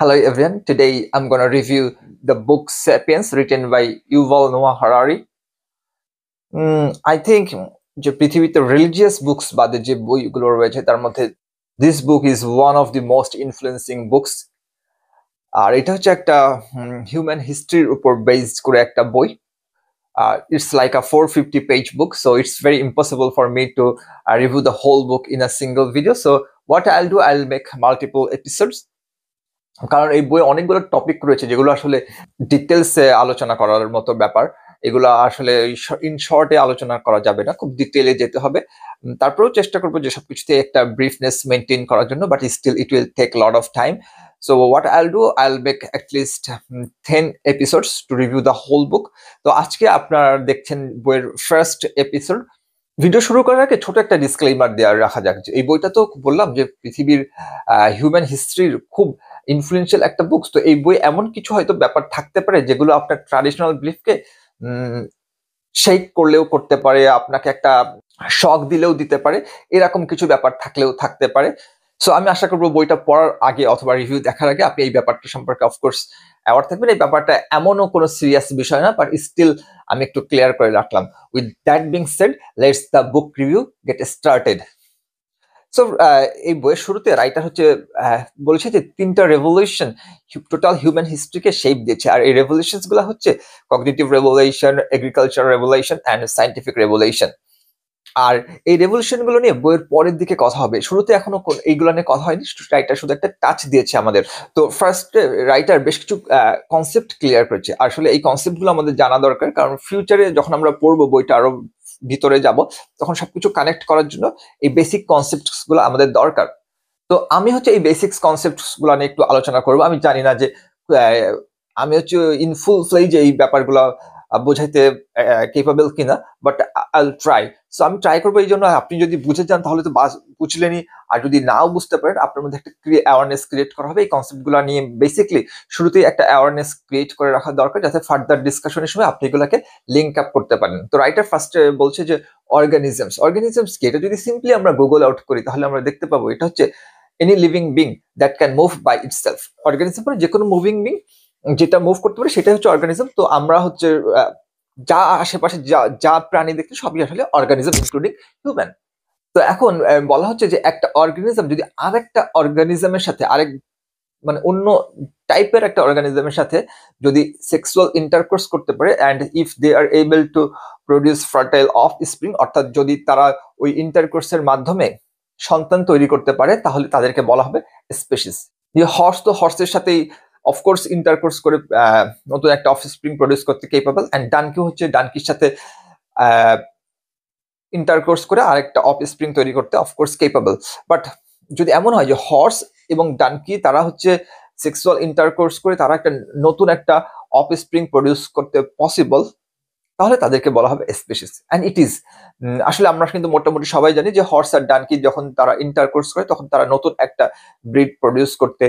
Hello everyone. Today I'm gonna review the book *Sapiens* written by Yuval Noah Harari. I think যে পৃথিবীতে religious books বাদে যে বইগুলো রয়েছে তার মধ্যে this book is one of the most influencing books. আর এটা হচ্ছে একটা হিউম্যান হিস্ট্রির উপর বেসড করে একটা বই। It's like a 450-page book, so it's very impossible for me to review the whole book in a single video. So what I'll do, I'll make multiple episodes. কারণ এই বইয়ে অনেকগুলো টপিক রয়েছে যেগুলো আসলে ডিটেলসে আলোচনা করার মতো ব্যাপার। এগুলো আসলে ইন শর্টে আলোচনা করা যাবে না, খুব ডিটেলে যেতে হবে। তারপরেও চেষ্টা করবো যে সবকিছুতে একটা ব্রিফনেস মেনটেন করার জন্য, but still it will take lot of time. So what I'll do, I'll make at least 10 episodes to review the whole book. তো আজকে আপনারা দেখছেন বইয়ের ফার্স্ট এপিসোড। ভিডিও শুরু করার আগে ছোট একটা ডিসক্লেইমার দেওয়া রাখা যাক যে এই বইটা তো বললাম যে পৃথিবীর হিউম্যান হিস্ট্রির খুব ইনফ্লুয়েন্সিয়াল একটা বুকস। তো এই বই এমন কিছু হয়তো ব্যাপার থাকতে পারে যেগুলো আপনার ট্র্যাডিশনাল বিলিফকে শেক করলেও করতে পারে, আপনাকে একটা শক দিলেও দিতে পারে, এরকম কিছু ব্যাপার থাকলেও থাকতে পারে। সো আমি আশা করবো বইটা পড়ার আগে অথবা রিভিউ দেখার আগে আপনি এই ব্যাপারটা সম্পর্কে অফকোর্স অ্যাওয়ার থাকবেন। এই ব্যাপারটা এমনও কোনো সিরিয়াস বিষয় না, বাট স্টিল আমি একটু ক্লিয়ার করে রাখলাম। With that being said, let's the book review get started. So এই বইয়ের শুরুতে রাইটার হচ্ছে বলেছে যে 3টা রেভলিউশন টোটাল হিউম্যান হিস্ট্রিকে শেপ দিয়েছে। আর এই রেভলিউশনস গুলো হচ্ছে cognitive revolution, agriculture revolution and scientific revolution. আর এই রেভলিউশন গুলো নিয়ে বইয়ের পরের দিকে কথা হবে, শুরুতে এখনো এইগুলো নিয়ে কথা হয়নি। রাইটার শুধু একটা টাচ দিয়েছে আমাদের। তো ফার্স্ট রাইটার বেশ কিছু কনসেপ্ট ক্লিয়ার করেছে। আসলে এই কনসেপ্ট গুলো আমাদের জানা দরকার, কারণ ফিউচারে যখন আমরা পড়বো বইটা আরো ভিতরে যাব, তখন সবকিছু কানেক্ট করার জন্য এই বেসিক কনসেপ্টস গুলো আমাদের দরকার। তো আমি হচ্ছে এই বেসিক্স কনসেপ্টস গুলো নিয়ে একটু আলোচনা করবো। আমি জানি না যে আমি হচ্ছে ইন ফুল ফ্লেজ এই ব্যাপারগুলো বোঝাইতে কেপাবল কিনা, বাট আইল ট্রাই। সো আমি ট্রাই করবো। এই জন্য আপনি যদি বুঝে যান তাহলে তো বুঝলেনই, আর যদি নাও বুঝতে পারেন আপনার মধ্যে একটা অ্যাওয়ারনেস ক্রিয়েট করা হবে এই কনসেপ্টগুলো নিয়ে। বেসিকলি শুরুতেই একটা অ্যাওয়ারনেস ক্রিয়েট করে রাখা দরকার, যাতে ফার্দার ডিসকাশনের সময় আপনি এগুলোকে লিঙ্ক আপ করতে পারেন। তো রাইটার ফার্স্টে বলছে যে অর্গানিজমস কি, এটা যদি সিম্পলি আমরা গুগল আউট করি তাহলে আমরা দেখতে পাবো এটা হচ্ছে any living being that can move by itself. Organism মানে যে কোনো মুভিং বিং যেটা মুভ করতে পারে সেটা হচ্ছে অর্গানিজম। তো আমরা হচ্ছে যা আশেপাশে যা প্রাণী দেখতে সবই আসলে অর্গানিজম, ইনক্লুডিং হিউম্যান। তো এখন বলা হচ্ছে যে একটা অর্গানিজম যদি আরেকটা অর্গানিজমের সাথে মানে অন্য টাইপের একটা অর্গানিজমের সাথে যদি সেক্সুয়াল ইন্টারকোর্স করতে পারে, and if they are able to produce fertile offspring, অর্থাৎ যদি তারা ওই ইন্টারকোর্সের মাধ্যমে সন্তান তৈরি করতে পারে, তাহলে তাদেরকে বলা হবে স্পেসিস। হর্স তো হর্সের সাথেই অফকোর্স ইন্টারকোর্স করে নতুন একটা অফস্প্রিং প্রডিউস করতে কেপাবল, অ্যান্ড ডানকি হচ্ছে ডানকির সাথে ইন্টারকোর্স করে আরেকটা অফস্প্রিং তৈরি করতে অফকোর্স কেপাবল। বাট যদি এমন হয় যে হর্স এবং ডানকি তারা হচ্ছে সেক্সুয়াল ইন্টারকোর্স করে তারা একটা নতুন একটা অফস্প্রিং প্রডিউস করতে পসিবল, তাহলে তাদেরকে বলা হবে স্পেসিস। অ্যান্ড ইট ইজ আসলে আমরা কিন্তু মোটামুটি সবাই জানি যে হর্স আর ডানকি যখন তারা ইন্টারকোর্স করে তখন তারা নতুন একটা ব্রিড প্রডিউস করতে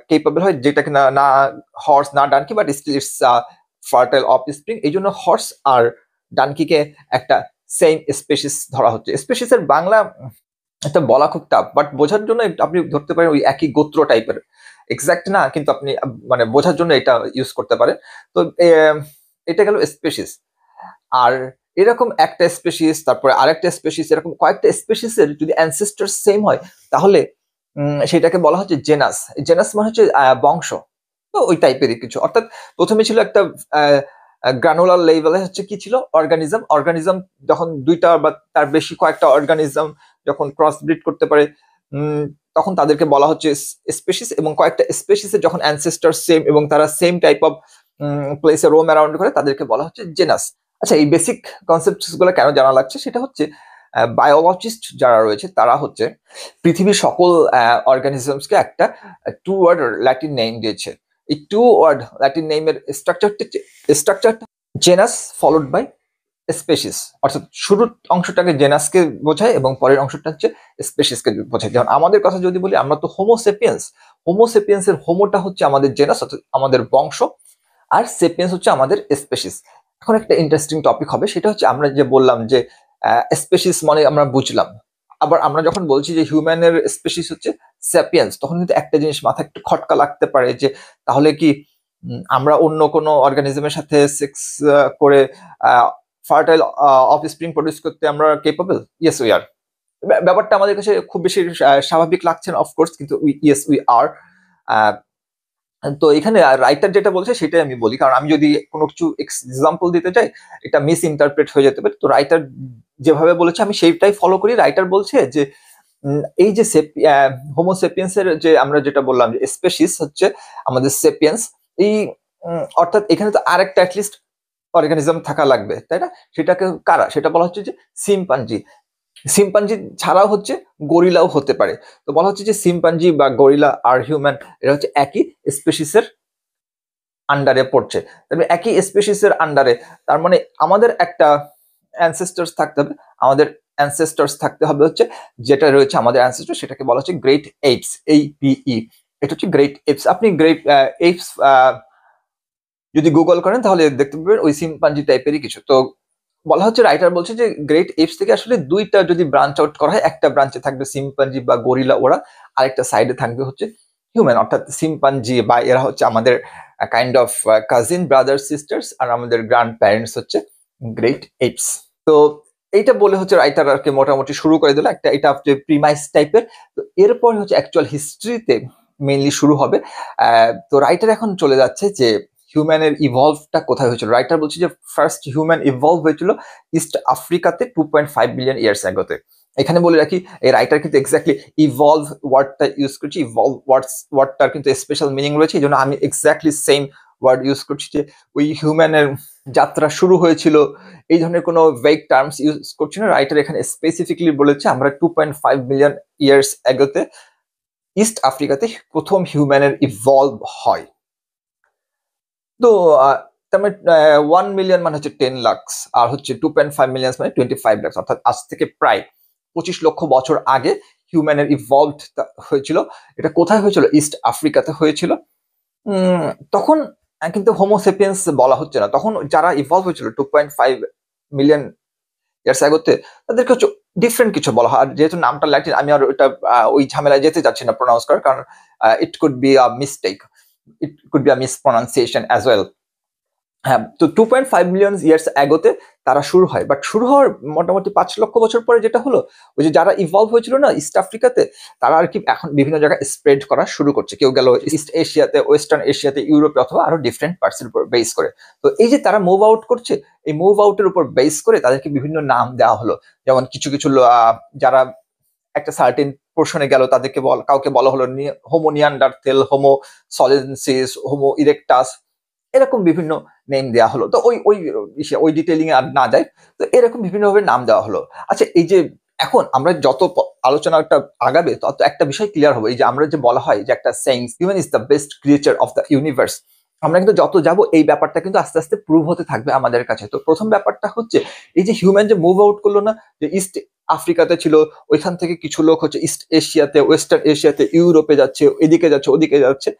কেপাবল হয়, যেটাকে না হর্স না donkey, but still it's fertile offspring. এই জন্য হর্স আর ডানকিকে একটা সেম স্পেসিস ধরা হচ্ছে। স্পেসিসের বাংলা এটা বলা খুব টাফ, বাট বোঝার জন্য আপনি ধরতে পারেন ওই একই গোত্র টাইপের। এক্সাক্ট না, কিন্তু আপনি মানে বোঝার জন্য এটা ইউজ করতে পারেন। তো এটা গেল স্পেসিস। আর এরকম একটা স্পেসিস, তারপরে আরেকটা স্পেসিস, এরকম কয়েকটা স্পেসিসের যদি অ্যানসেস্টর সেম হয় তাহলে সেটাকে বলা হচ্ছে জেনাস। জেনাস মানে হচ্ছে বংশ। তো ওই টাইপেরই কিছু। অর্থাৎ প্রথমে ছিল একটা গ্রানুলার লেভেলে হচ্ছে কি ছিল অর্গানিজম যখন দুইটা বা তার বেশি কয়েকটা অর্গানিজম যখন ক্রস ব্রিড করতে পারে তখন তাদেরকে বলা হচ্ছে স্পেসিস। এবং কয়েকটা স্পেসিসের যখন অ্যানসেস্টর সেম এবং তারা সেম টাইপ অফ প্লেসে রোম অ্যারাউন্ড করে তাদেরকে বলা হচ্ছে জেনাস। আচ্ছা, এই বেসিক কনসেপ্টস গুলো কেন জানা লাগছে সেটা হচ্ছে বায়োলজিস্ট যারা রয়েছে তারা হচ্ছে পৃথিবীর সকল অর্গানিজমসকে একটা 2 ওয়ার্ড ল্যাটিন নেম দিয়েছে। এই 2 ওয়ার্ড ল্যাটিন নেমের স্ট্রাকচারটা জেনাস ফলোড বাই স্পেসিস, অর্থাৎ শুরুর অংশটাকে জেনাসকে বোঝায় এবং পরের অংশটা হচ্ছে স্পেসিসকে বোঝায়। যেমন আমাদের কথা যদি বলি, আমরা তো হোমোসেপিয়েন্সের হোমোটা হচ্ছে আমাদের জেনাস, অর্থাৎ আমাদের বংশ, আর সেপিয়েন্স হচ্ছে আমাদের স্পেসিস। এখন একটা ইন্টারেস্টিং টপিক হবে, সেটা হচ্ছে আমরা যে বললাম যে স্পেসিস মানে আমরা বুঝলাম, আবার আমরা যখন বলছি যে হিউম্যানের স্পেসিস হচ্ছে স্যাপিয়েন্স, তখন কিন্তু একটা জিনিস মাথায় একটু খটকা লাগতে পারে যে তাহলে কি আমরা অন্য কোনো অর্গানিজমের সাথে সেক্স করে ফার্টাইল অফস্প্রিং প্রডিউস করতে আমরা কেপেবল? Yes we are. ব্যাপারটা আমাদের কাছে খুব বেশি স্বাভাবিক লাগছে না অফকোর্স, কিন্তু ইয়েস উই আর। তো এখানে রাইটার যেটা বলছে সেটাই আমি বলি, কারণ আমি যদি কোনো কিছু এক্সাম্পল দিতে চাই এটা মিস ইন্টারপ্রেট হয়ে যেতে পারে। তো রাইটার যেভাবে বলেছে আমি সেইটাই ফলো করি। রাইটার বলছে যে এই যে হোমোসেপিয়েন্সের যে আমরা যেটা বললাম যে স্পেসিস হচ্ছে আমাদের সেপিয়েন্স, এই অর্থাৎ এখানে তো আরেকটা অ্যাটলিস্ট অর্গানিজম থাকা লাগবে, তাই না? সেটাকে কারা, সেটা বলা হচ্ছে যে সিম্পাঞ্জি। সিম্পাঞ্জি ছাড়াও হচ্ছে গরিলাও হতে পারে। তো বলা হচ্ছে যে সিম্পাঞ্জি বা গরিলা আর হিউম্যান এরা হচ্ছে একই স্পেসিসের আন্ডারে পড়ছে। তবে একই স্পেসিসের আন্ডারে, তার মানে আমাদের একটা অ্যানসেস্টার্স থাকতে হবে। আমাদের অ্যানসেস্টার্স থাকতে হবে হচ্ছে যেটা রয়েছে আমাদের অ্যানসেস্টার, সেটাকে বলা হচ্ছে গ্রেট এইপস, APE। এটা হচ্ছে গ্রেট এইপস। আপনি গ্রেট এইপস যদি গুগল করেন তাহলে দেখতে পাবেন ওই সিম্পাঞ্জি টাইপেরই কিছু। তো বলা হচ্ছে, রাইটার বলছে যে গ্রেট এপস থেকে আসলে দুইটা যদি ব্রাঞ্চ আউট করা হয়, একটা ব্রাঞ্চে থাকবে সিম্পাঞ্জি বা গরিলা ওরা, আরেকটা সাইডে থাকবে হচ্ছে হিউম্যান, অর্থাৎ সিম্পাঞ্জি বা এরা হচ্ছে আমাদের kind of cousin brother sisters, আর আমাদের গ্র্যান্ড প্যারেন্টস হচ্ছে গ্রেট এপস। তো এইটা বলে হচ্ছে রাইটার আর কি মোটামুটি শুরু করে দিল একটা, এটা হচ্ছে প্রিমাইস টাইপের। তো এরপর হচ্ছে অ্যাকচুয়াল হিস্ট্রিতে মেইনলি শুরু হবে। তো রাইটার এখন চলে যাচ্ছে যে হিউম্যানের ইভলভটা কোথায় হয়েছিল। রাইটার বলছে যে ফার্স্ট হিউম্যান ইভলভ হয়েছিল ইস্ট আফ্রিকাতে 2.5 বিলিয়ন ইয়ার্স আগোতে। এখানে বলে রাখি, এই রাইটার কিন্তু এক্স্যাক্টলি ইভলভ ওয়ার্ডটা ইউজ করছি। ইভলভ ওয়ার্ডটার কিন্তু স্পেশাল মিনিং রয়েছে, এই জন্য আমি এক্স্যাক্টলি সেম ওয়ার্ড ইউজ করছি যে ওই হিউম্যানের যাত্রা শুরু হয়েছিল, এই ধরনের কোনো ভেগ টার্মস ইউজ করছি না। রাইটার এখানে স্পেসিফিকলি বলেছে আমরা 2.5 বিলিয়ন ইয়ার্স আগোতে ইস্ট আফ্রিকাতে প্রথম হিউম্যানের ইভলভ হয়। তো তার মানে 1 মিলিয়ন মানে হচ্ছে 10 লাখ, আর হচ্ছে 2.5 মিলিয়ন মানে 25 লাখ, অর্থাৎ আজ থেকে প্রায় 25 লক্ষ বছর আগে হিউম্যানের ইভলভড হয়েছিল। এটা কোথায় হয়েছিল? ইস্ট আফ্রিকাতে হয়েছিল। তখন কিন্তু হোমোসেপিয়েন্স বলা হচ্ছে না, তখন যারা ইভলভ হয়েছিল 2.5 মিলিয়ন ইয়ার্স আগোতে তাদেরকে হচ্ছে ডিফারেন্ট কিছু বলা হয়। আর যেহেতু নামটা ল্যাটিন, আমি আর ওইটা ওই ঝামেলায় যেতে চাচ্ছি না প্রনাউন্স করার, কারণ it could be a mistake, it could be a mispronunciation as well. হ্যাঁ, তো 2.5 মিলিয়ন ইয়ার্স আগোতে তারা শুরু হয়, বাট শুরু হওয়ার মোটামুটি 5 লক্ষ বছর পরে যেটা হলো, ওই যে যারা ইভলভ হয়েছিল না ইস্ট আফ্রিকাতে, তারা আর কি এখন বিভিন্ন জায়গায় স্প্রেড করা শুরু করছে। কেউ গেল ইস্ট এশিয়াতে, ওয়েস্টার্ন এশিয়াতে, ইউরোপে, অথবা আরো ডিফারেন্ট পার্টসের উপর বেস করে। তো এই যে তারা মুভ আউট করছে, এই মুভ আউটের উপর বেস করে তাদেরকে বিভিন্ন নাম দেওয়া হলো। যেমন কিছু কিছু যারা একটা সার্টেন পোর্শনে গেল তাদেরকে কাউকে বলা হলো হোমো নিয়ান্ডারথেল, হোমো সলেনসিস, হোমো ইরেকটাস, এরকম বিভিন্ন নেম দেওয়া হলো। তো ওই ডিটেইলিং এ আর না যায়, তো এরকম বিভিন্নভাবে নাম দেওয়া হলো। আচ্ছা, এই যে এখন আমরা যত আলোচনাটা আগাবে তত একটা বিষয় ক্লিয়ার হবে। এই যে আমরা যে বলা হয় যে একটা sayings, human is the best creature of the universe, আমরা কিন্তু যত যাব এই ব্যাপারটা কিন্তু আস্তে আস্তে প্রুভ হতে থাকবে আমাদের কাছে। তো প্রথম ব্যাপারটা হচ্ছে এই যে হিউম্যান যে মুভ আউট করলো না, যে ইস্ট আফ্রিকাতে ছিল, ওইখান থেকে কিছু লোক হচ্ছে ইস্ট এশিয়াতে, ওয়েস্টার্ন এশিয়াতে, ইউরোপে যাচ্ছে, এদিকে যাচ্ছে, ওদিকে যাচ্ছে।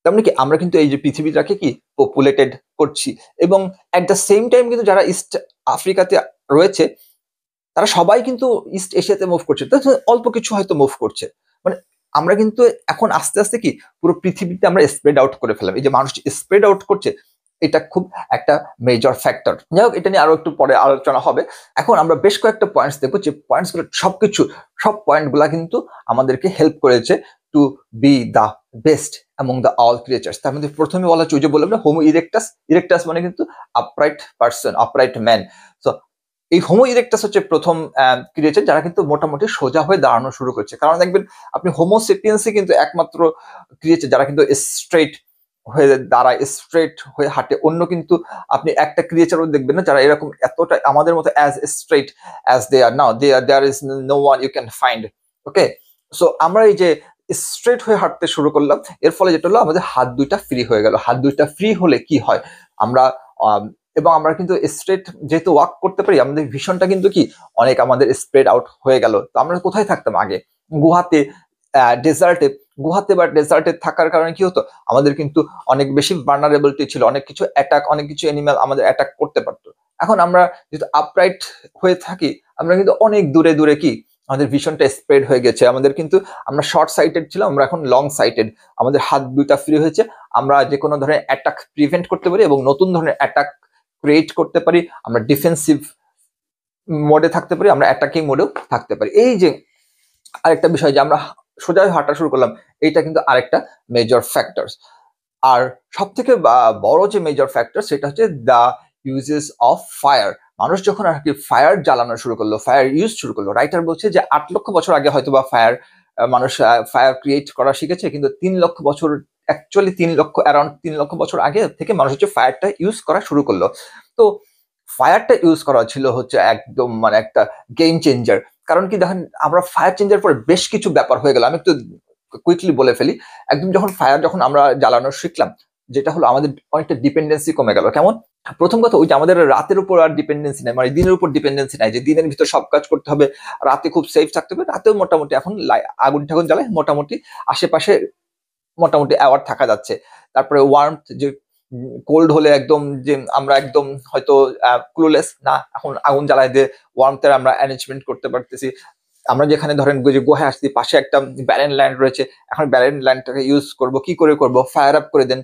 তার মানে কি আমরা কিন্তু এই যে পৃথিবীটাকে কি পপুলেটেড করছি, এবং এট দ্য সেম টাইম কিন্তু যারা ইস্ট আফ্রিকাতে রয়েছে তারা সবাই কিন্তু ইস্ট এশিয়াতে মুভ করছে, অল্প কিছু হয়তো মুভ করছে। মানে আমরা কিন্তু এখন আস্তে আস্তে কি পুরো পৃথিবীতে আমরা স্প্রেড আউট করে ফেলাম। এই যে মানুষ স্প্রেড আউট করছে, এটা খুব একটা মেজর ফ্যাক্টর। যাই হোক, এটা নিয়ে আরো একটু পরে আলোচনা হবে। এখন আমরা বেশ কয়েকটা পয়েন্টস দেখবো, যে পয়েন্টস গুলো সব পয়েন্ট গুলা কিন্তু আমাদেরকে হেল্প করেছে to be the best among the all creatures. তার মধ্যে প্রথমে বলা হচ্ছে, ওই যে বললাম না, হোমো ইরেকটাস। ইরেকটাস মানে কিন্তু upright person, upright man. So এই হোমো ইরেকটাস হচ্ছে প্রথম ক্রিয়েচার যারা কিন্তু মোটামুটি সোজা হয়ে দাঁড়ানো শুরু করছে। কারণ দেখবেন আপনি হোমো সেপিয়েন্সই কিন্তু একমাত্র ক্রিয়েচার যারা কিন্তু স্ট্রেট হয়ে দাঁড়ায়, স্ট্রেট হয়ে হাঁটে। অন্য কিন্তু আপনি একটা ক্রিয়েচারও দেখবেন না যারা এরকম এতটা আমাদের মতো as straight as they are now, there is no one you can find. Okay, so আমরা এই যে স্ট্রেট হয়ে হাঁটতে শুরু করলাম, এর ফলে যেটা হলো আমাদের হাত দুইটা ফ্রি হয়ে গেল। হাত দুইটা ফ্রি হলে কি হয়, আমরা এবং আমরা কিন্তু স্ট্রেট যেহেতু ওয়াক করতে পারি, আমাদের ভিশনটা কিন্তু কি অনেক আমাদের স্প্রেড আউট হয়ে গেল। তো আমরা কোথায় থাকতাম আগে? গুহাতে, ডেজার্টে। গুহাতে বা ডেজার্টে থাকার কারণে কি হতো, আমাদের কিন্তু অনেক বেশি ভালনারেবিলিটি ছিল, অনেক কিছু অ্যানিমাল আমাদের অ্যাটাক করতে পারতো। এখন আমরা যেহেতু আপরাইট হয়ে থাকি, আমরা কিন্তু অনেক দূরে দূরে কি আমাদের ভিশনটা স্প্রেড হয়ে গেছে, আমাদের কিন্তু আমরা শর্ট সাইটেড ছিলাম, আমরা এখন লং সাইটেড, আমাদের হাত দুইটা ফ্রি হয়েছে, আমরা যে কোনো ধরনের অ্যাটাক প্রিভেন্ট করতে পারি এবং নতুন ধরনের অ্যাটাক ক্রিয়েট করতে পারি, আমরা ডিফেন্সিভ মোডে থাকতে পারি, আমরা অ্যাটাকিং মোডেও থাকতে পারি। এই যে আরেকটা বিষয় যে আমরা সোজা হাঁটা শুরু করলাম, এইটা কিন্তু আরেকটা মেজর ফ্যাক্টরস। আর সব থেকে বড় যে মেজর ফ্যাক্টর সেটা হচ্ছে দ্য ইউজেস অফ ফায়ার। মানুষ যখন আর কি ফায়ার জ্বালানো শুরু করলো, ফায়ার ইউজ শুরু করলো, রাইটার বলছে যে 8 লক্ষ বছর আগে হয়তো বা মানুষ ফায়ার ক্রিয়েট করা শিখেছে, কিন্তু 3 লক্ষ বছর, অ্যাকচুয়ালি 3 লক্ষ, অ্যারাউন্ড 3 লক্ষ বছর আগে থেকে মানুষ হচ্ছে ফায়ারটা ইউজ করা শুরু করলো। তো ফায়ারটা ইউজ করা ছিল হচ্ছে একদম মানে একটা গেম চেঞ্জার। কারণ কি দেখেন, আমরা ফায়ার চেঞ্জার পরে বেশ কিছু ব্যাপার হয়ে গেল, আমি একটু কুইকলি বলে ফেলি। একদম যখন আমরা জ্বালানো শিখলাম, যেটা হলো আমাদের অনেকটা ডিপেন্ডেন্সি কমে গেল। কেমন? প্রথম কথা, ওই যে আমাদের রাতের উপর আর ডিপেন্ডেন্সি নাই, মানে দিনের উপর ডিপেন্ডেন্সি নাই যে দিনের ভিতর সব কাজ করতে হবে, রাতে খুব সেফ থাকতে হবে। রাতেও মোটামুটি এখন আগুন ঠাগুন জ্বালায়, মোটামুটি আশেপাশে মোটামুটি অ্যাওয়ার থাকা যাচ্ছে। তারপরে ওয়ার্মথ, যে কোল্ড হলে একদম যে আমরা একদম হয়তো ক্লুলেস না, এখন আগুন জ্বালায় দিয়ে ওয়ার্মথের আমরা অ্যারেঞ্জমেন্ট করতে পারতেছি। আমরা যেখানে ধরেন যে গুহায় আসছি, পাশে একটা ব্যারেন ল্যান্ড রয়েছে, এখন ব্যারেন ল্যান্ডটাকে ইউজ করব, কি করে করব, ফায়ার আপ করে দেন,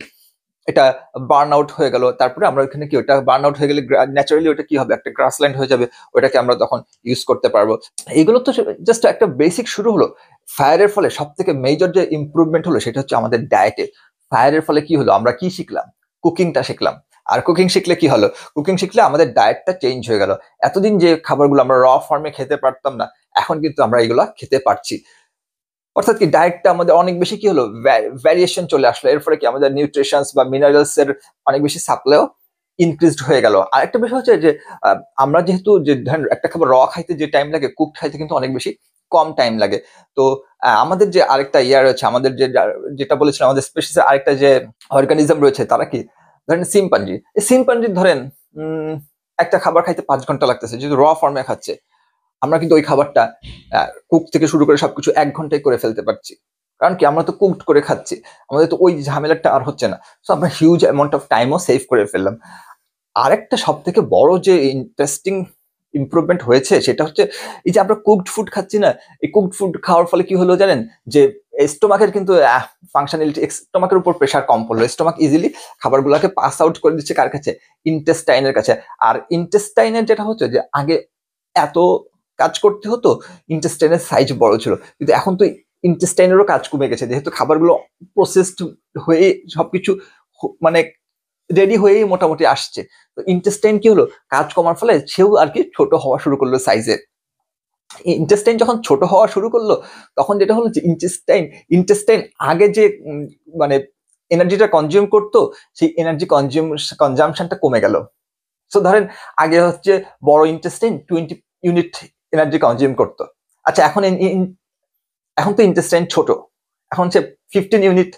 এটা বার্ন আউট হয়ে গেল। তারপরে আমরা ওখানে কি, ওটা বার্ন আউট হয়ে গেলে ন্যাচারালি ওটা কি হবে, একটা গ্রাসল্যান্ড হয়ে যাবে, ওটাকে আমরা তখন ইউজ করতে পারবো। এগুলো তো জাস্ট একটা বেসিক শুরু হলো। ফায়ারের ফলে সব থেকে মেজর যে ইম্প্রুভমেন্ট হলো সেটা হচ্ছে আমাদের ডায়েটে। ফায়ারের ফলে কি হলো, আমরা কি শিখলাম, কুকিংটা শিখলাম। আর কুকিং শিখলে কি হলো, কুকিং শিখলে আমাদের ডায়েটটা চেঞ্জ হয়ে গেল। এতদিন যে খাবারগুলো আমরা র ফর্মে খেতে পারতাম না, এখন কিন্তু আমরা এগুলো খেতে পারছি। অর্থাৎ কি ডায়েটটা আমাদের অনেক বেশি কি হলো, ভ্যারিয়েশন চলে আসলো। এর ফলে কি আমাদের নিউট্রিশনস বা মিনারেলস এর অনেক বেশি সাপ্লাইও ইনক্রিজড হয়ে গেল। আরেকটা বিষয় হচ্ছে যে আমরা যেহেতু যে ধরেন একটা খাবার র খাইতে যে টাইম লাগে, কুকড খাইতে কিন্তু অনেক বেশি কম টাইম লাগে। তো আমাদের যে আরেকটা ইয়ার রয়েছে, আমাদের যেটা বলেছিলাম, আমাদের স্পেসিস আরেকটা যে অর্গানিজম রয়েছে, তারা কি ধরেন সিম্পাঞ্জি, এই সিম্পাঞ্জি ধরেন একটা খাবার খাইতে 5 ঘন্টা লাগতেছে, যেহেতু র ফর্মে খাচ্ছে। আমরা কিন্তু ওই খাবারটা কুক থেকে শুরু করে সবকিছু 1 ঘন্টায় করে ফেলতে পারছি। কারণ কি, আমরা তো কুকড করে খাচ্ছি, আমাদের তো ওই ঝামেলাটা আর হচ্ছে না। সো আমরা হিউজ অ্যামাউন্ট অফ টাইমও সেভ করে ফেললাম। আরেকটা সব থেকে বড় যে ইন্টারেস্টিং ইমপ্রুভমেন্ট হয়েছে সেটা হচ্ছে এই যে আমরা কুকড ফুড খাচ্ছি না, এই কুকড ফুড খাওয়ার ফলে কি হলো জানেন, যে স্টোমাকের কিন্তু ফাংশনালিটি, স্টোমাকের উপর প্রেশার কম পড়লো। স্টোমাক ইজিলি খাবারগুলোকে পাস আউট করে দিচ্ছে কার কাছে, ইন্টেস্টাইনের কাছে। আর ইন্টেস্টাইনের যেটা হচ্ছে যে আগে এত কাজ করতে হতো, ইন্টেস্টাইনের সাইজ বড় ছিল, কিন্তু এখন তো ইন্টেস্টাইনেরও কাজ কমে গেছে, যেহেতু খাবারগুলো প্রসেসড হয়ে সবকিছু মানে রেডি হয়েই মোটামুটি আসছে। তো ইন্টেস্টাইন কি হলো, কাজ কমার ফলে সেও আর কি ছোট হওয়া শুরু করলো সাইজে। ইন্টেস্টাইন যখন ছোট হওয়া শুরু করলো, তখন যেটা হলো যে ইন্টেস্টাইন আগে যে মানে এনার্জিটা কনজিউম করতো, সেই এনার্জি কনজামশনটা কমে গেল। সো ধরেন আগে হচ্ছে বড় ইন্টেস্টাইন 20 ইউনিট এনার্জি কনজিউম করতো। আচ্ছা, এখন তো ইন্টেস্টাইন ছোট, এখন হচ্ছে 15 ইউনিট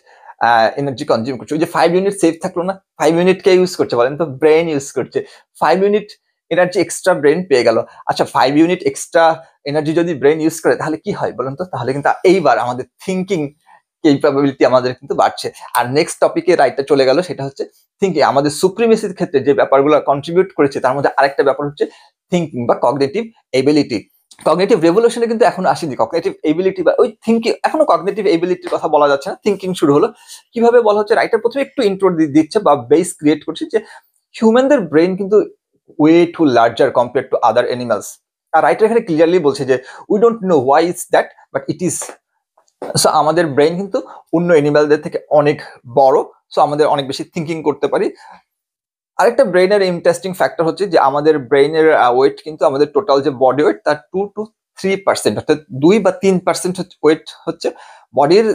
এনার্জি কনজিউম করছে। ওই যে 5 ইউনিট সেভ থাকলো না, 5 ইউনিট কে ইউজ করছে বলেন তো, ব্রেন ইউজ করছে। 5 ইউনিট এনার্জি এক্সট্রা ব্রেন পেয়ে গেল। আচ্ছা, 5 ইউনিট এক্সট্রা এনার্জি যদি ব্রেন ইউজ করে তাহলে কি হয় বলেন তো, তাহলে কিন্তু এইবার আমাদের থিঙ্কিং কেপাবিলিটি আমাদের কিন্তু বাড়ছে। আর নেক্সট টপিকে রাইটটা চলে গেল, সেটা হচ্ছে থিঙ্কিং। আমাদের সুপ্রিমেসির ক্ষেত্রে যে ব্যাপারগুলো কন্ট্রিবিউট করেছে তার মধ্যে আরেকটা ব্যাপার হচ্ছে থিঙ্কিং বা কগনিটিভ এবিলিটি। কগনিটিভ রেভলিউশনে কিন্তু এখনো আসেনি কগনিটিভ এবিলিটি বা ওই থিঙ্কিং, এখনো কগনিটিভ এবিলিটির কথা বলা যাচ্ছে না, থিঙ্কিং শুরু হলো। কিভাবে বলা হচ্ছে, রাইটার প্রথমে একটু ইন্ট্রো দিচ্ছে বা বেস ক্রিয়েট করছে যে হিউম্যানদের ব্রেন কিন্তু way to larger compare to other animals. আর রাইটার এখানে ক্লিয়ারলি বলছে যে we don't know why is that, but it is. So আমাদের ব্রেন কিন্তু অন্য অ্যানিমালদের থেকে অনেক বড়, সো আমাদের অনেক বেশি থিঙ্কিং করতে পারি। আরেকটা ব্রেইনের ইন্টারেস্টিং ফ্যাক্টর হচ্ছে যে আমাদের ব্রেইনের ওয়েট কিন্তু আমাদের টোটাল যে বডি ওয়েট তার 2 to 3%, অর্থাৎ 2 বা 3% ওয়েট হচ্ছে বডির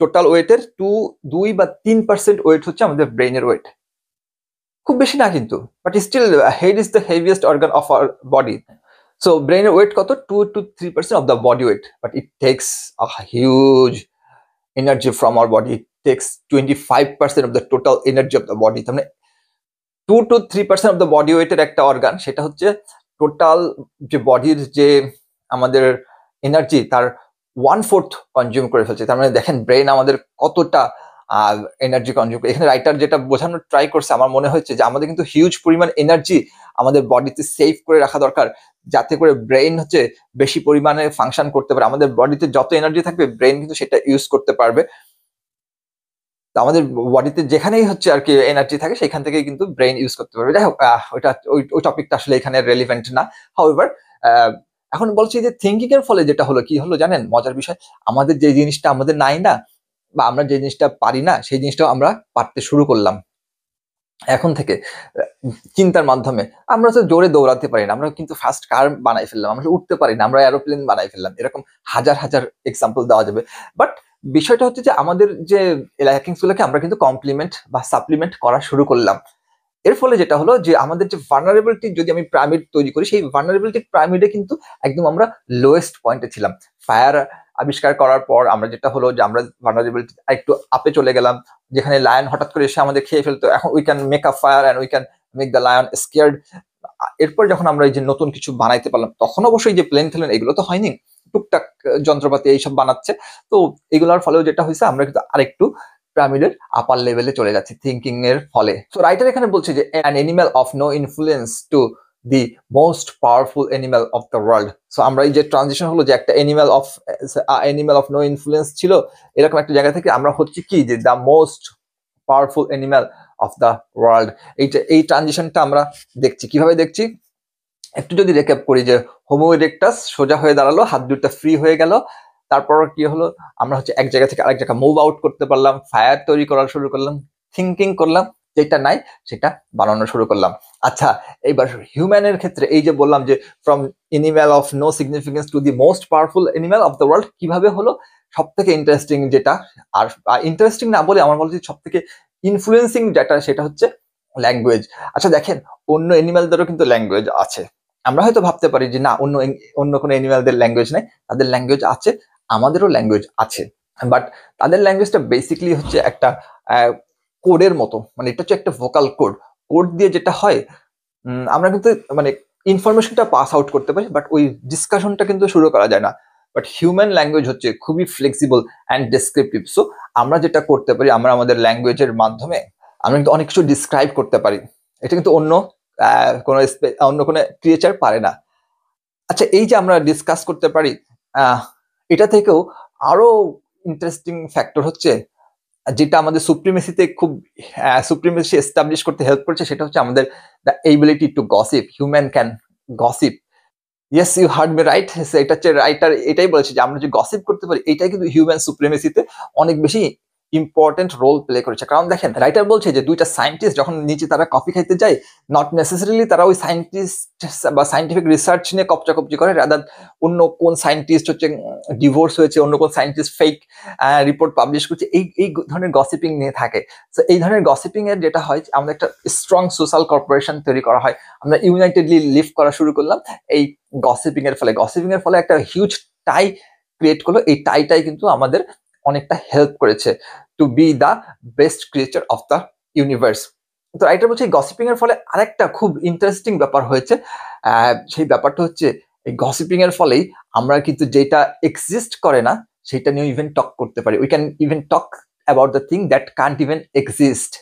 টোটাল ওয়েটের 2 বা 3% ওয়েট হচ্ছে আমাদের ব্রেইনের ওয়েট। খুব বেশি না কিন্তু, but still head is the heaviest organ of our body. So ব্রেইনের ওয়েট কত, 2 to 3% of the body weight, but it takes a huge energy from our body. It takes 25% of the total energy of the body. তার মানে 2 to 3% of the body ওয়েটের একটা organ, সেটা হচ্ছে total যে বডির যে আমাদের এনার্জি তার 1/4 কনজিউম করে ফেলছে। তার মানে দেখেন ব্রেন আমাদের কতটা এনার্জি কনজিউম। এখানে রাইটার যেটা বোঝানোর ট্রাই করছে, আমার মনে হচ্ছে যে আমাদের কিন্তু হিউজ পরিমাণ এনার্জি আমাদের বডিতে সেভ করে রাখা দরকার, যাতে করে ব্রেইন হচ্ছে বেশি পরিমাণে ফাংশন করতে পারে। আমাদের বডিতে যত এনার্জি থাকবে ব্রেইন কিন্তু সেটা ইউজ করতে পারবে। তো আমাদের বডিতে যেখানেই হচ্ছে আর কি এনার্জি থাকে সেখান থেকে কিন্তু ব্রেইন ইউজ করতে পারবে। যাই হোক, ওই টপিকটা আসলে এখানে রেলিভেন্ট না। হাউএভার, এখন বলছি যে থিঙ্কিং এর ফলে যেটা হলো, কি হলো জানেন মজার বিষয়, আমাদের যে জিনিসটা আমাদের নাই না, বা আমরা যে জিনিসটা পারি না, সেই জিনিসটাও আমরা পারতে শুরু করলাম এখন থেকে। চিন্তার মাধ্যমে আমরা তো জোরে দৌড়াতে পারি না, আমরা কিন্তু ফার্স্ট কার বানাই ফেললাম, আমরা উঠতে পারি না, আমরা এরোপ্লেন বানাই ফেললাম। এরকম হাজার হাজার এক্সাম্পল দেওয়া যাবে। বাট বিষয়টা হচ্ছে যে আমাদের যে ল্যাকিংস গুলোকে আমরা কিন্তু কমপ্লিমেন্ট বা সাপ্লিমেন্ট করা শুরু করলাম। এর ফলে যেটা হলো যে আমাদের যে ভালনারেবিলিটি, যদি আমি পিরামিড তৈরি করি, সেই ভালনারেবিলিটি পিরামিডে কিন্তু একদম আমরা লোয়েস্ট পয়েন্টে ছিলাম। ফায়ার আবিষ্কার করার পর আমরা যেটা হলো যে আমরা ভালনারেবিলিটি একটু আপে চলে গেলাম, যেখানে লায়ন হঠাৎ করে এসে আমাদের খেয়ে ফেলতো, এখন we can make a fire and we can make the lion scared. এরপর যখন আমরা এই যে নতুন কিছু বানাইতে পারলাম, তখন অবশ্যই যে প্লেন টেলেন এগুলো তো হয়নি, টুকটাক যন্ত্রপাতি এইসব বানাচ্ছে। তো এগুলোর ফলেও যেটা হয়েছে, আমরা কিন্তু আরেকটু পিরামিডের আপার লেভেলে চলে যাচ্ছি থিঙ্কিং এর ফলে। তো রাইটার এখানে বলছে যে an animal of no influence to the most powerful animal of the world. So আমরা এই যে ট্রানজিশন হলো, যে একটা এনিম্যাল অফ নো ইনফ্লুয়েন্স ছিল, এরকম একটা জায়গা থেকে আমরা হচ্ছে কি, যে the most powerful animal of the world. এই ট্রানজিশনটা আমরা দেখছি, কিভাবে দেখছি একটু যদি রেক্যাপ করি, যে হোমো ইরেক্টাস সোজা হয়ে দাঁড়ালো, হাত দুটো ফ্রি হয়ে গেল, তারপর কি হলো, আমরা হচ্ছে এক জায়গা থেকে আরেক জায়গা মুভ আউট করতে পারলাম, ফায়ার তৈরি করা শুরু করলাম, থিঙ্কিং করলাম, যেটা নাই সেটা বানানো শুরু করলাম। আচ্ছা, এইবার হিউম্যানের ক্ষেত্রে এই যে বললাম যে from animal of no significance to the most powerful animal of the world, কিভাবে হলো, সব থেকে ইন্টারেস্টিং যেটা, আর ইন্টারেস্টিং না বলে আমার বলছি সব থেকে ইনফ্লুয়েন্সিং যেটা, সেটা হচ্ছে ল্যাঙ্গুয়েজ। আচ্ছা দেখেন, অন্য এনিম্যালদেরও কিন্তু ল্যাঙ্গুয়েজ আছে। আমরা হয়তো ভাবতে পারি যে না, অন্য কোনো এনিম্যালদের ল্যাঙ্গুয়েজ নেই, তাদের ল্যাঙ্গুয়েজ আছে, আমাদেরও ল্যাঙ্গুয়েজ আছে। বাট তাদের ল্যাঙ্গুয়েজটা বেসিক্যালি হচ্ছে একটা কোডের মতো, মানে এটা হচ্ছে একটা ভোকাল কোড। কোড দিয়ে যেটা হয়, আমরা কিন্তু মানে ইনফরমেশনটা পাস আউট করতে পারি, বাট ওই ডিসকাশনটা কিন্তু শুরু করা যায় না। বাট হিউম্যান ল্যাঙ্গুয়েজ হচ্ছে খুবই ফ্লেক্সিবল অ্যান্ড ডেসক্রিপটিভ। সো আমরা যেটা করতে পারি, আমরা আমাদের ল্যাঙ্গুয়েজের মাধ্যমে আমরা কিন্তু অনেক কিছু ডিসক্রাইব করতে পারি। এটা কিন্তু অন্য কোনো ক্রিয়েচার পারে না। আচ্ছা, এই যে আমরা ডিসকাস করতে পারি, এটা থেকেও আরো ইন্টারেস্টিং ফ্যাক্টর হচ্ছে, যেটা আমাদের সুপ্রিমেসি এস্টাবলিশ করতে হেল্প করছে, সেটা হচ্ছে আমাদের the ability to gossip. Human can gossip. Yes, you heard me right. এটা হচ্ছে রাইটার এটাই বলেছে যে আমরা যে গসিপ করতে পারি, এটাই কিন্তু হিউম্যান সুপ্রিমেসিতে অনেক বেশি ইম্পর্টেন্ট রোল প্লে করেছে। কারণ দেখেন, রাইটার বলছে যে দুইটা সায়েন্টিস্ট যখন নিচে তারা কফি খাইতে যায়, নট নেসেসারিলি তারা ওই সায়েন্টিস্ট বা সায়েন্টিফিক রিসার্চ নিয়ে কপচাকপচি করে, রাদার অন্য কোন সায়েন্টিস্ট হচ্ছে ডিভোর্স হয়েছে, অন্য কোন সায়েন্টিস্ট ফেক রিপোর্ট পাবলিশ করছে, এই ধরনের গসিপিং নিয়ে থাকে। তো এই ধরনের গসিপিং এর যেটা হয়, আমাদের একটা স্ট্রং সোশ্যাল কর্পোরেশন তৈরি করা হয়, আমরা ইউনাইটেডলি লিভ করা শুরু করলাম এই গসিপিং এর ফলে। গসিপিং এর ফলে একটা হিউজ টাই ক্রিয়েট করলো। এই টাইটাই কিন্তু আমাদের অনেকটা হেল্প করেছে to be the best creature of the universe. তো রাইটার বলছে গসিপিং এর ফলে আরেকটা খুব ইন্টারেস্টিং ব্যাপার হয়েছে। সেই ব্যাপারটা হচ্ছে, এই গসিপিং এর ফলেই আমরা কিন্তু যেটা এক্সিস্ট করে না সেটা নিয়ে ইভেন টক করতে পারি। We can even talk about the thing that Kant even exist.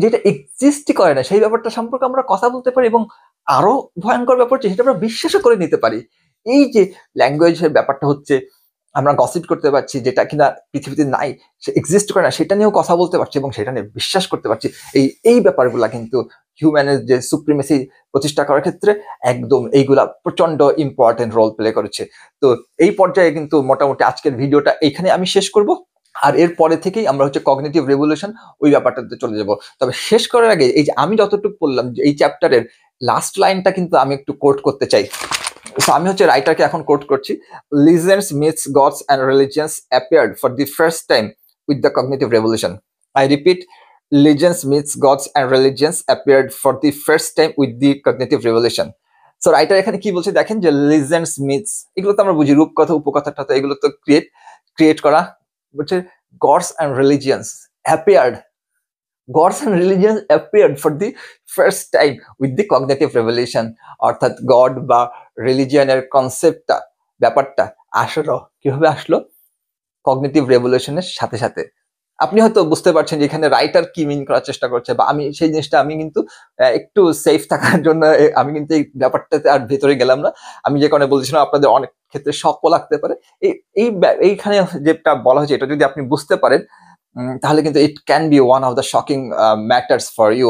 যেটা এক্সিস্টই করে না সেই ব্যাপারটা সম্পর্কে আমরা কথা বলতে পারি, এবং আরো ভয়ঙ্কর ব্যাপার হচ্ছে সেটা আমরা বিশ্বাসও করে নিতে পারি। এই যে ল্যাঙ্গুয়েজের ব্যাপারটা হচ্ছে, আমরা গসিপ করতে পারছি, যেটা কিনা পৃথিবীতে নাই, সে এক্সিস্ট করে না, সেটা নিয়েও কথা বলতে পারছি এবং সেটা নিয়ে বিশ্বাস করতে পারছি। এই ব্যাপারগুলা কিন্তু হিউম্যানের যে সুপ্রিমেসি প্রতিষ্ঠা করার ক্ষেত্রে একদম এইগুলা প্রচন্ড ইম্পর্টেন্ট রোল প্লে করেছে। তো এই পর্যায়ে কিন্তু মোটামুটি আজকের ভিডিওটা এইখানে আমি শেষ করব, আর এর পরে থেকেই আমরা হচ্ছে কগনিটিভ রেভলিউশন ওই ব্যাপারটাতে চলে যাব। তবে শেষ করার আগে এই যে আমি যতটুকু বললাম, যে এই চ্যাপ্টারের লাস্ট লাইনটা কিন্তু আমি একটু কোট করতে চাই। So আমি হচ্ছে রাইটারকে এখন কোট করছি। Legends, myths, gods and religions appeared for the first time with the cognitive revolution. I repeat, legends, myths, gods and religions appeared for the first time with the cognitive revolution. So writer এখানে কি বলছে দেখেন, যে legends, myths এগুলো তো আমরা বুঝি, রূপকথা, উপকথা, এগুলো তো ক্রিয়েট করা। বলছে gods and religions appeared. Gods and religions appeared for the first time with the cognitive revolution. অর্থাৎ গড বা রিলিজিয়নের কনসেপ্টটা, ব্যাপারটা আসলো কিভাবে আসলো? কগনিটিভ রেভলিউশনের সাথে সাথে। আপনি হয়তো বুঝতে পারছেন যে এখানে রাইটার কি মিন করার চেষ্টা করছে, বা আমি সেই জিনিসটা আমি কিন্তু একটু সেফ থাকার জন্য আমি কিন্তু এই ব্যাপারটাতে আর ভেতরে গেলাম না। আমি যে কারণে বলছিলাম আপনাদের অনেক ক্ষেত্রে শকও লাগতে পারে। এই এই এইখানে যেটা বলা হয়েছে এটা যদি আপনি বুঝতে পারেন তাহলে কিন্তু it can be one of the shocking matters for you,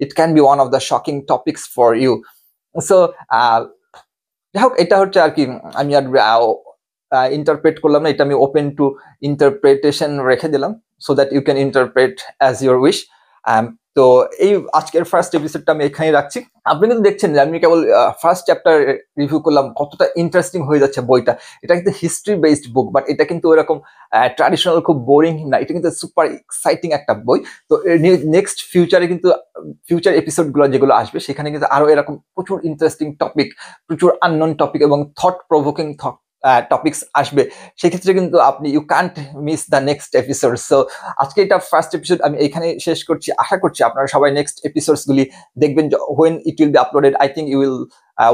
it can be one of the shocking topics for you. So যাই হোক, এটা হচ্ছে আর কি আমি আর ইন্টারপ্রেট করলাম না, এটা আমি ওপেন টু ইন্টারপ্রিটেশন রেখে দিলাম, so that you can interpret as your wish. তো এই আজকের ফার্স্ট এপিসোডটা আমি এখানেই রাখছি। আপনি কিন্তু দেখছেন যে আমি কেবল ফার্স্ট চ্যাপ্টার রিভিউ করলাম, কতটা ইন্টারেস্টিং হয়ে যাচ্ছে বইটা। এটা কিন্তু হিস্ট্রি বেসড বুক, বাট এটা কিন্তু এরকম ট্র্যাডিশনাল খুব বোরিং না, এটা কিন্তু সুপার এক্সাইটিং একটা বই। তো নেক্সট ফিউচারে কিন্তু ফিউচার এপিসোডগুলো যেগুলো আসবে সেখানে কিন্তু আরো এরকম প্রচুর ইন্টারেস্টিং টপিক, প্রচুর আননোন টপিক এবং থট প্রভোকিং টপিকস আসবে। সেক্ষেত্রে কিন্তু আপনি you can't miss the next episode. So আজকে এটা ফার্স্ট এপিসোড আমি এখানে শেষ করছি। আশা করছি আপনারা সবাই নেক্সট এপিসোডস গুলি দেখবেন when it will be uploaded. I think you will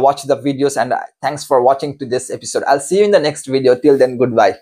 watch the videos, and thanks for watching to this episode. I'll see you in the next video. Till then, goodbye.